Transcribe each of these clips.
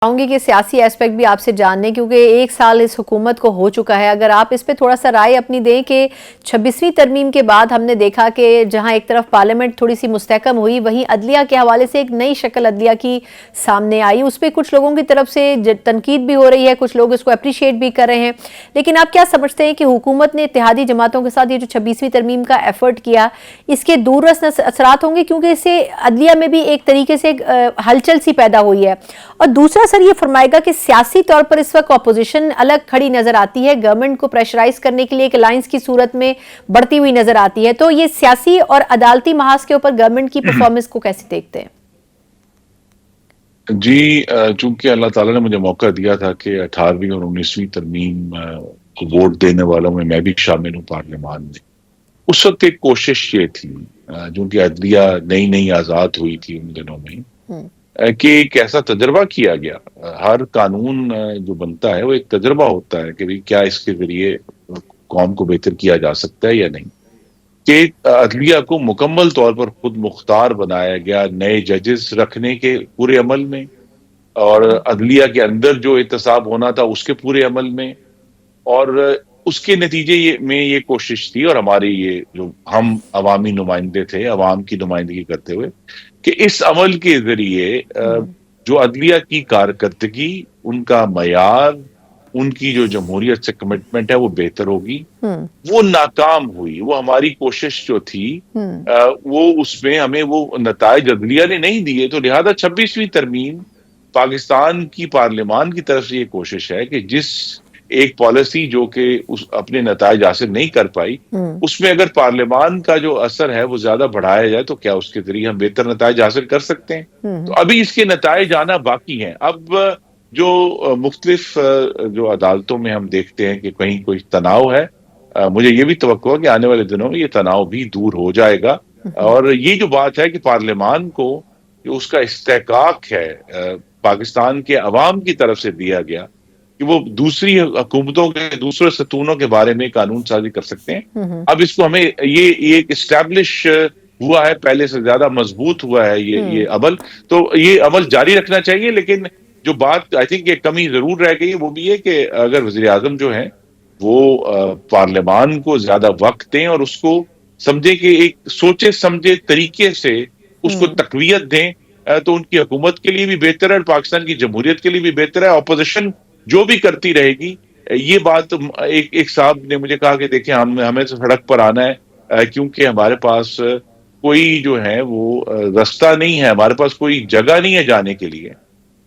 چاہوں گی کہ سیاسی ایسپیکٹ بھی آپ سے جاننے، کیونکہ ایک سال اس حکومت کو ہو چکا ہے۔ اگر آپ اس پہ تھوڑا سا رائے اپنی دیں کہ 26ویں ترمیم کے بعد ہم نے دیکھا کہ جہاں ایک طرف پارلیمنٹ تھوڑی سی مستحکم ہوئی، وہیں عدلیہ کے حوالے سے ایک نئی شکل عدلیہ کی سامنے آئی۔ اس پہ کچھ لوگوں کی طرف سے تنقید بھی ہو رہی ہے، کچھ لوگ اس کو اپریشیٹ بھی کر رہے ہیں، لیکن آپ کیا سمجھتے ہیں کہ حکومت نے اتحادی جماعتوں کے ساتھ یہ جو 26ویں ترمیم کا ایفرٹ کیا، اس کے دور رس اثرات ہوں گے؟ کیونکہ اس سے عدلیہ میں بھی ایک طریقے سے ہلچل سی پیدا ہوئی ہے۔ اور دوسرا سر یہ فرمائے گا کہ سیاسی طور پر اس وقت اپوزیشن الگ کھڑی نظر آتی ہے، گورنمنٹ کو پریشرائز کرنے کے لیے ایک الائنس کی صورت میں بڑھتی ہوئی نظر آتی ہے، تو یہ سیاسی اور عدالتی محاذ کے اوپر گورنمنٹ کی پرفارمنس کو کیسے دیکھتے ہیں؟ جی، چونکہ اللہ تعالیٰ نے مجھے موقع دیا تھا کہ 18ویں اور 19ویں ترمیم کو ووٹ دینے والوں میں بھی شامل ہوں پارلیمان میں، اس وقت ایک کوشش یہ تھی، چونکہ عدلیہ نئی آزاد ہوئی تھی ان دنوں میں، کہ ایک ایسا تجربہ کیا گیا۔ ہر قانون جو بنتا ہے وہ ایک تجربہ ہوتا ہے کہ کیا اس کے ذریعے قوم کو بہتر کیا جا سکتا ہے یا نہیں، کہ عدلیہ کو مکمل طور پر خود مختار بنایا گیا نئے ججز رکھنے کے پورے عمل میں، اور عدلیہ کے اندر جو احتساب ہونا تھا اس کے پورے عمل میں، اور اس کے نتیجے میں یہ کوشش تھی، اور ہمارے یہ جو ہم عوامی نمائندے تھے، عوام کی نمائندگی کرتے ہوئے، کہ اس عمل کے ذریعے جو عدلیہ کی کارکردگی، ان کا معیار، ان کی جو جمہوریت سے کمٹمنٹ ہے وہ بہتر ہوگی۔ وہ ناکام ہوئی۔ وہ ہماری کوشش جو تھی وہ اس میں ہمیں وہ نتائج عدلیہ نے نہیں دیے، تو لہذا 26ویں ترمیم پاکستان کی پارلیمان کی طرف سے یہ کوشش ہے کہ جس ایک پالیسی جو کہ اپنے نتائج حاصل نہیں کر پائی، اس میں اگر پارلیمان کا جو اثر ہے وہ زیادہ بڑھایا جائے تو کیا اس کے ذریعے ہم بہتر نتائج حاصل کر سکتے ہیں۔ تو ابھی اس کے نتائج آنا باقی ہیں۔ اب جو مختلف جو عدالتوں میں ہم دیکھتے ہیں کہ کہیں کوئی تناؤ ہے، مجھے یہ بھی توقع ہے کہ آنے والے دنوں میں یہ تناؤ بھی دور ہو جائے گا، اور یہ جو بات ہے کہ پارلیمان کو جو اس کا استحقاق ہے پاکستان کے عوام کی طرف سے دیا گیا کہ وہ دوسری حکومتوں کے دوسرے ستونوں کے بارے میں قانون سازی کر سکتے ہیں، اب اس کو ہمیں یہ ایک اسٹیبلش ہوا ہے، پہلے سے زیادہ مضبوط ہوا ہے یہ عمل، تو یہ عمل جاری رکھنا چاہیے۔ لیکن جو بات آئی تھنک ایک کمی ضرور رہ گئی وہ بھی ہے کہ اگر وزیر اعظم جو ہیں وہ پارلیمان کو زیادہ وقت دیں اور اس کو سمجھے کہ ایک سوچے سمجھے طریقے سے اس کو تقویت دیں، تو ان کی حکومت کے لیے بھی بہتر ہے اور پاکستان کی جمہوریت کے لیے بھی بہتر ہے۔ اپوزیشن جو بھی کرتی رہے گی، یہ بات ایک صاحب نے مجھے کہا کہ دیکھیں ہمیں سڑک پر آنا ہے، کیونکہ ہمارے پاس کوئی جو ہے وہ راستہ نہیں ہے، ہمارے پاس کوئی جگہ نہیں ہے جانے کے لیے۔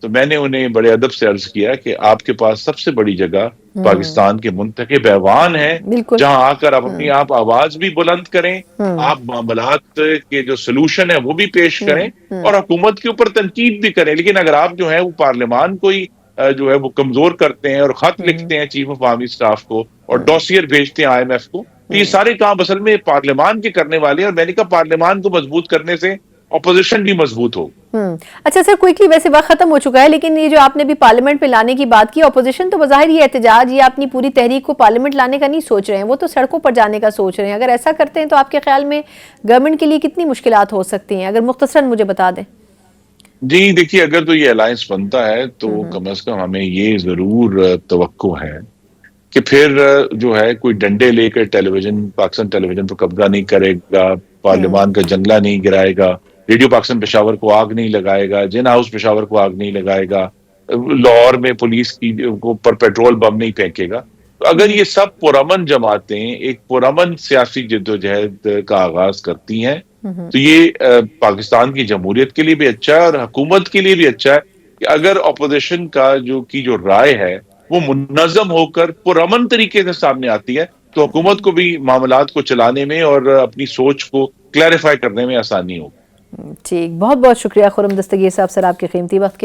تو میں نے انہیں بڑے ادب سے عرض کیا کہ آپ کے پاس سب سے بڑی جگہ پاکستان کے منتخب ایوان ہے، جہاں آ کر آپ اپنی آواز بھی بلند کریں، آپ معاملات کے جو سلوشن ہے وہ بھی پیش کریں اور حکومت کے اوپر تنقید بھی کریں۔ لیکن اگر آپ جو ہے وہ پارلیمان کو ہی جو ہے وہ کمزور کرتے ہیں اور خط لکھتے ہیں چیف آف آرمی اسٹاف کو اور ڈوسیئر بھیجتے ہیں IMF کو، تو یہ سارے کام اصل میں پارلیمان کے کرنے والے ہیں، اور میں نے کہا پارلیمان کو مضبوط کرنے سے اپوزیشن بھی مضبوط ہو۔ اچھا سر، کوئکلی ویسے وقت ختم ہو چکا ہے، لیکن یہ جو آپ نے بھی پارلیمنٹ پہ لانے کی بات کی، اپوزیشن تو بظاہر یہ احتجاج یا اپنی پوری تحریک کو پارلیمنٹ لانے کا نہیں سوچ رہے ہیں، وہ تو سڑکوں پر جانے کا سوچ رہے ہیں۔ اگر ایسا کرتے ہیں تو آپ کے خیال میں گورنمنٹ کے لیے کتنی مشکلات ہو سکتی ہیں؟ اگر مختصراً مجھے بتا دیں۔ جی دیکھیے، اگر تو یہ الائنس بنتا ہے تو کم از کم ہمیں یہ ضرور توقع ہے کہ پھر جو ہے کوئی ڈنڈے لے کر پاکستان ٹیلی ویژن پر قبضہ نہیں کرے گا، پارلیمان کا جنگلہ نہیں گرائے گا، ریڈیو پاکستان پشاور کو آگ نہیں لگائے گا، جن ہاؤس پشاور کو آگ نہیں لگائے گا، لاہور میں پولیس کی پر پیٹرول بم نہیں پھینکے گا۔ تو اگر یہ سب پرامن جماعتیں ایک پرامن سیاسی جدوجہد کا آغاز کرتی ہیں تو یہ پاکستان کی جمہوریت کے لیے بھی اچھا ہے اور حکومت کے لیے بھی اچھا ہے کہ اگر اپوزیشن کا جو رائے ہے وہ منظم ہو کر پرامن طریقے سے سامنے آتی ہے تو حکومت کو بھی معاملات کو چلانے میں اور اپنی سوچ کو کلیریفائی کرنے میں آسانی ہوگی۔ ٹھیک، بہت بہت شکریہ خرم دستگیر صاحب سر، آپ کے قیمتی وقت کے